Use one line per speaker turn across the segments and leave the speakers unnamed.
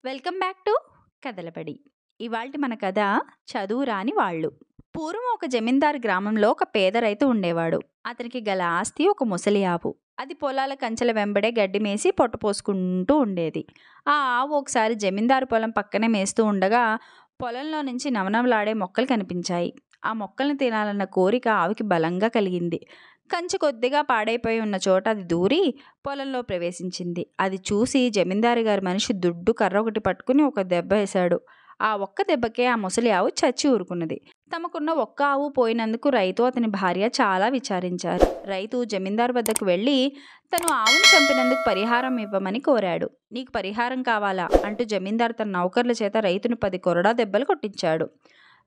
Welcome back to కథలబడి. ఇవాల్టి మన కథ చదువు రాని వాళ్ళు. పూర్వం ఒక జమీందారు గ్రామంలో ఒక పేద రైతు ఉండేవాడు. అతనికి గల ఆస్తి ఒక ముసలి ఆవు. అది పొలాల కంచెల వెంబడే గడ్డి మేసి పొట్ట పోసుకుంటూ ఉండేది. ఆ ఆవు ఒకసారి జమీందారు పొలం పక్కనే మేస్తూ ఉండగా పొలంలో నుంచి నవనవలాడే మొక్కలు కనిపించాయి. ఆ మొక్కల్ని తినాలన్న కోరిక ఆవుకి బలంగా కలిగింది. కంచె కొద్దిగా పాడైపోయి ఉన్న చోట అది దూరి పొలంలో ప్రవేశించింది. అది చూసి జమీందారు గారి మనిషి దుడ్డు కర్ర ఒకటి పట్టుకుని ఒక దెబ్బ వేశాడు. ఆ ఒక్క దెబ్బకే ఆ ముసలి ఆవు చచ్చి ఊరుకున్నది. తమకున్న ఒక్క ఆవు పోయినందుకు రైతు అతని భార్య చాలా విచారించారు. రైతు జమీందారు వద్దకు వెళ్ళి తను ఆవును చంపినందుకు పరిహారం ఇవ్వమని కోరాడు. నీకు పరిహారం కావాలా అంటూ జమీందారు తన నౌకర్ల చేత రైతును 10 కొరడా దెబ్బలు కొట్టించాడు.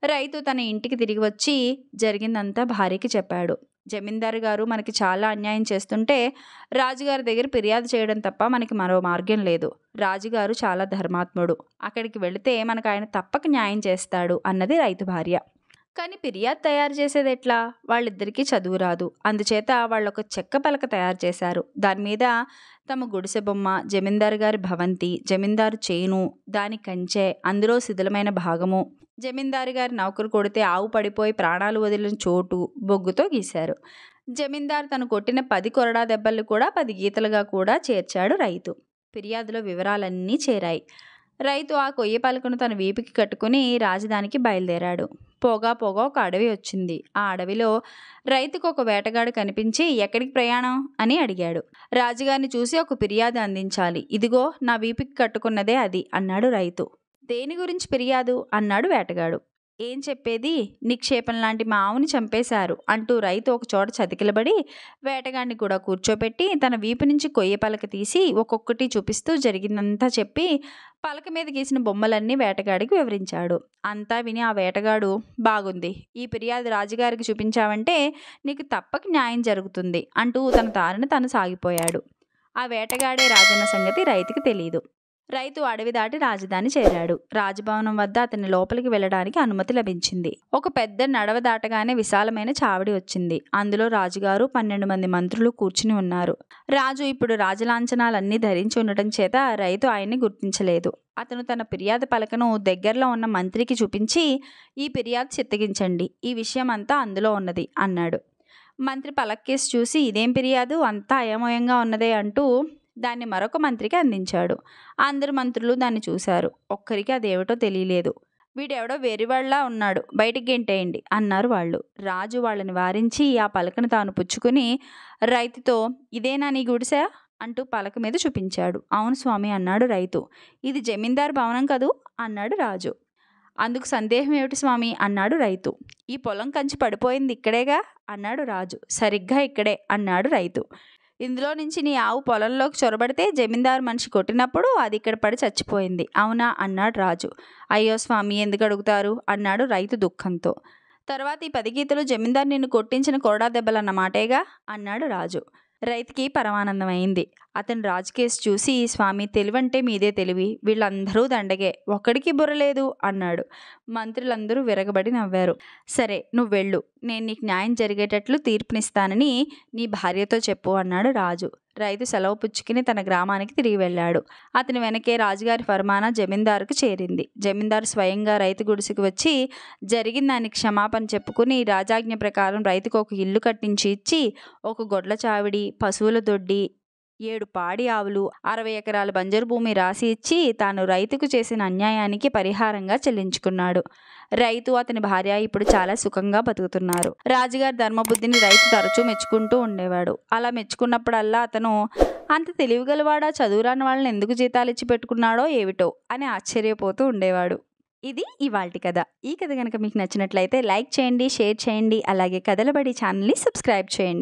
రైతు తన ఇంటికి తిరిగి వచ్చి జరిగిందంతా భార్యకి చెప్పాడు. జమీందారు గారు మనకి చాలా అన్యాయం చేస్తుంటే రాజుగారి దగ్గర ఫిర్యాదు చేయడం తప్ప మనకి మరో మార్గం లేదు. రాజుగారు చాలా ధర్మాత్ముడు. అక్కడికి వెళితే మనకు ఆయన తప్పక న్యాయం చేస్తాడు అన్నది రైతు భార్య. కానీ ఫిర్యాదు తయారు చేసేది ఎట్లా? వాళ్ళిద్దరికీ చదువు రాదు. అందుచేత వాళ్ళు ఒక చెక్క పలక తయారు చేశారు. దాని మీద తమ గుడిసె బొమ్మ, జమీందారు గారి భవంతి, జమీందారు చేను, దాని కంచె, అందులో శిథిలమైన భాగము, జమీందారు గారి నౌకరు కొడితే ఆవు పడిపోయి ప్రాణాలు వదిలిన చోటు బొగ్గుతో గీశారు. జమీందారు తను కొట్టిన 10 కొరడా దెబ్బలు కూడా 10 గీతలుగా కూడా చేర్చాడు రైతు. ఫిర్యాదులో వివరాలన్నీ చేరాయి. రైతు ఆ కొయ్య పలకను తన వీపుకి కట్టుకుని రాజధానికి బయలుదేరాడు. పోగా పోగా ఒక అడవి వచ్చింది. ఆ అడవిలో రైతుకు ఒక వేటగాడు కనిపించి ఎక్కడికి ప్రయాణం అని అడిగాడు. రాజుగారిని చూసి ఒక ఫిర్యాదు అందించాలి. ఇదిగో నా వీపుకి కట్టుకున్నదే అది అన్నాడు రైతు. దేని గురించి ఫిర్యాదు అన్నాడు వేటగాడు. ఏం చెప్పేది, నిక్షేపం లాంటి మా ఆవుని చంపేశారు అంటూ రైతు ఒక చోట చతికిలబడి వేటగాడిని కూడా కూర్చోపెట్టి తన వీపు నుంచి కొయ్య పలక తీసి ఒక్కొక్కటి చూపిస్తూ జరిగిందంతా చెప్పి పలక మీద గీసిన బొమ్మలన్నీ వేటగాడికి వివరించాడు. అంతా విని ఆ వేటగాడు, బాగుంది, ఈ ఫిర్యాదు రాజుగారికి చూపించావంటే నీకు తప్పక న్యాయం జరుగుతుంది అంటూ తన తారని తను సాగిపోయాడు. ఆ వేటగాడే రాజన్న సంగతి రైతుకి తెలియదు. రైతు అడవి దాటి రాజధాని చేరాడు. రాజభవనం వద్ద అతని లోపలికి వెళ్ళడానికి అనుమతి లభించింది. ఒక పెద్ద నడవ దాటగానే విశాలమైన చావడి వచ్చింది. అందులో రాజుగారు 12 మంది మంత్రులు కూర్చుని ఉన్నారు. రాజు ఇప్పుడు రాజలాంఛనాలన్నీ ధరించి ఉండటం చేత రైతు ఆయన్ని గుర్తించలేదు. అతను తన ఫిర్యాదు పలకను దగ్గరలో ఉన్న మంత్రికి చూపించి, ఈ ఫిర్యాదు చిత్తగించండి, ఈ విషయం అంతా అందులో ఉన్నది అన్నాడు. మంత్రి పలక్కేసి చూసి, ఇదేం ఫిర్యాదు, అంతా అయోమయంగా ఉన్నదే అంటూ దాన్ని మరొక మంత్రికి అందించాడు. అందరు మంత్రులు దాన్ని చూశారు. ఒక్కరికి అదేమిటో తెలియలేదు. వీడెవడో వెర్రివాళ్లా ఉన్నాడు, బయటికి గెంటేయండి అన్నారు వాళ్ళు. రాజు వాళ్ళని వారించి ఆ పలకను తాను పుచ్చుకుని రైతుతో, ఇదేనా నీ గుడిసె అంటూ పలక మీద చూపించాడు. అవును స్వామి అన్నాడు రైతు. ఇది జమీందారు భవనం కదూ అన్నాడు రాజు. అందుకు సందేహం ఏమిటి స్వామి అన్నాడు రైతు. ఈ పొలం కంచి పడిపోయింది ఇక్కడేగా అన్నాడు రాజు. సరిగ్గా ఇక్కడే అన్నాడు రైతు. ఇందులో నుంచి నీ ఆవు పొలంలోకి చొరబడితే జమీందారు మనిషి కొట్టినప్పుడు అది ఇక్కడ పడి చచ్చిపోయింది, అవునా అన్నాడు రాజు. అయ్యో స్వామి, ఎందుకు అడుగుతారు అన్నాడు రైతు దుఃఖంతో. తర్వాత ఈ 10 గీతలు జమీందారు నిన్ను కొట్టించిన కొరడా దెబ్బలన్నమాటేగా అన్నాడు రాజు. రైతుకి పరమానందం అయింది. అతను రాజు కేసు చూసి, స్వామి, తెలివంటే మీదే తెలివి, వీళ్ళందరూ దండగే, ఒక్కడికి బుర్రలేదు అన్నాడు. మంత్రులందరూ విరగబడి నవ్వారు. సరే, నువ్వు వెళ్ళు, నేను నీకు న్యాయం జరిగేటట్లు తీర్పునిస్తానని నీ భార్యతో చెప్పు అన్నాడు రాజు. రైతు సెలవు పుచ్చుకుని తన గ్రామానికి తిరిగి వెళ్ళాడు. అతని వెనకే రాజుగారి ఫర్మానా జమీందారుకు చేరింది. జమీందారు స్వయంగా రైతు గుడిసెకు వచ్చి జరిగిన దానికి క్షమాపణ చెప్పుకుని రాజాజ్ఞ ప్రకారం రైతుకు ఒక ఇల్లు కట్టించి ఇచ్చి ఒక గొడ్ల చావిడి, పశువుల దొడ్డి, 7 పాడి ఆవులు, 60 ఎకరాల బంజరు భూమి రాసి ఇచ్చి తాను రైతుకు చేసిన అన్యాయానికి పరిహారంగా చెల్లించుకున్నాడు. రైతు అతని భార్య ఇప్పుడు చాలా సుఖంగా బతుకుతున్నారు. రాజుగారి ధర్మబుద్ధిని రైతు తరచూ మెచ్చుకుంటూ ఉండేవాడు. అలా మెచ్చుకున్నప్పుడల్లా అతను, అంత తెలివిగలవాడా, చదువురాని వాళ్ళని ఎందుకు జీతాలు ఇచ్చి పెట్టుకున్నాడో ఏమిటో అని ఆశ్చర్యపోతూ ఉండేవాడు. ఇది ఇవాల్టి కథ. ఈ కథ కనుక మీకు నచ్చినట్లయితే లైక్ చేయండి, షేర్ చేయండి, అలాగే కథలబడి ఛానల్ని సబ్స్క్రైబ్ చేయండి.